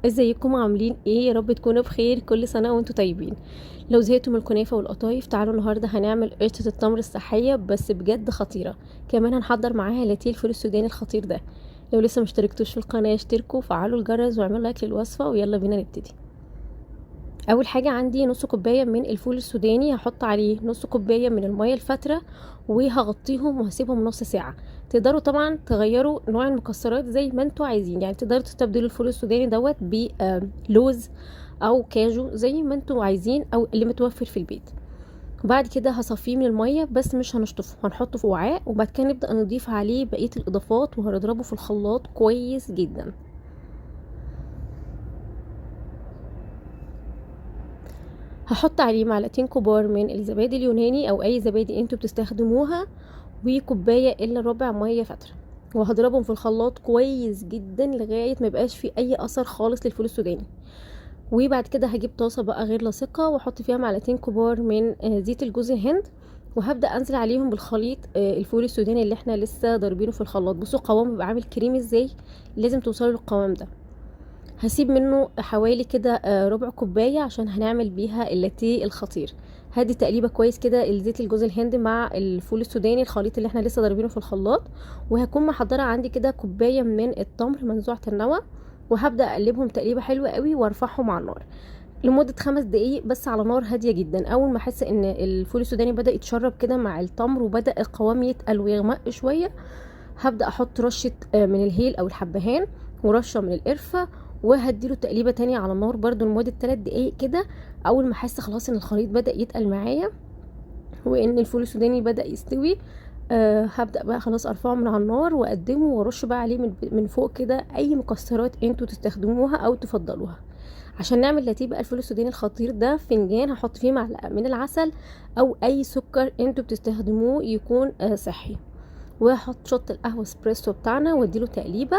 ازيكم عاملين ايه؟ يا رب تكونوا بخير. كل سنه وانتم طيبين. لو زهقتوا من الكنافه والقطايف تعالوا النهارده هنعمل قشطه التمر الصحيه بس بجد خطيره. كمان هنحضر معاها لاتيه الفول السوداني الخطير ده. لو لسه مشتركتوش في القناه اشتركوا وفعلوا الجرس واعملوا لايك للوصفه ويلا بينا نبتدي. اول حاجه عندي نص كوبايه من الفول السوداني، هحط عليه نص كوبايه من الميه الفتره وهغطيهم وهسيبهم نص ساعه. تقدروا طبعا تغيروا نوع المكسرات زي ما انتوا عايزين، يعني تقدروا تستبدلوا الفول السوداني دوت بلوز او كاجو زي ما انتوا عايزين او اللي متوفر في البيت. بعد كده هصفيه من الميه بس مش هنشطفه، هنحطه في وعاء وبعد كده نبدا نضيف عليه بقيه الاضافات وهنضربه في الخلاط كويس جدا. هحط عليه معلقتين كبار من الزبادي اليوناني او اي زبادي انتوا بتستخدموها وكوبايه الا ربع ميه فتره، وهضربهم في الخلاط كويس جدا لغايه ما يبقاش فيه اي اثر خالص للفول السوداني. وبعد كده هجيب طاسه بقى غير لاصقه واحط فيها معلقتين كبار من زيت الجوز الهند، وهبدا انزل عليهم بالخليط الفول السوداني اللي احنا لسه ضاربينه في الخلاط. بصوا قوامه بيبقى عامل كريمي ازاي، لازم توصلوا للقوام ده. هسيب منه حوالي كده ربع كوباية عشان هنعمل بيها اللاتيه الخطير. هدي تقليبه كويس كده الزيت الجوز الهند مع الفول السوداني الخليط اللي احنا لسه ضاربينه في الخلاط. وهكون محضره عندي كده كوبايه من التمر منزوعه النوى، وهبدا اقلبهم تقليبه حلوه قوي وارفعهم على النار لمده 5 دقايق بس على نار هاديه جدا. اول ما احس ان الفول السوداني بدا يتشرب كده مع التمر وبدا القوام يتقل ويغمق شويه، هبدأ احط رشة من الهيل او الحبهان ورشة من القرفة، وهديله تقليبة تانية على النار برضو لمدة 3 دقايق كده. اول ما احس خلاص ان الخليط بدأ يتقل معايا وان الفول السوداني بدأ يستوي، هبدأ بقى خلاص ارفعه من على النار واقدمه وارش بقى عليه من فوق كده اي مكسرات انتوا تستخدموها او تفضلوها. عشان نعمل لاتيه بقى الفول السوداني الخطير ده، فنجان هحط فيه معلقة من العسل او اي سكر انتوا بتستخدموه يكون صحي، وهحط شط القهوه اسبريسو بتاعنا واديله تقليبه،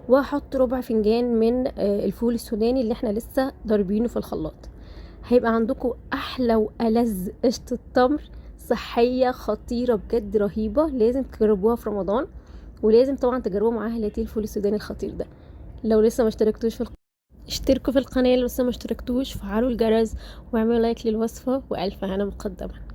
وهحط ربع فنجان من الفول السوداني اللي احنا لسه ضاربينه في الخلاط. هيبقى عندكم احلى والذ قشطه تمر صحيه خطيره بجد رهيبه. لازم تجربوها في رمضان، ولازم طبعا تجربوا معاها لاتيه الفول السوداني الخطير ده. لو لسه ما اشتركتوش في اشتركوا في القناه، لو لسه ما اشتركتوش فعلوا الجرس واعملوا لايك للوصفه والف هنا مقدما.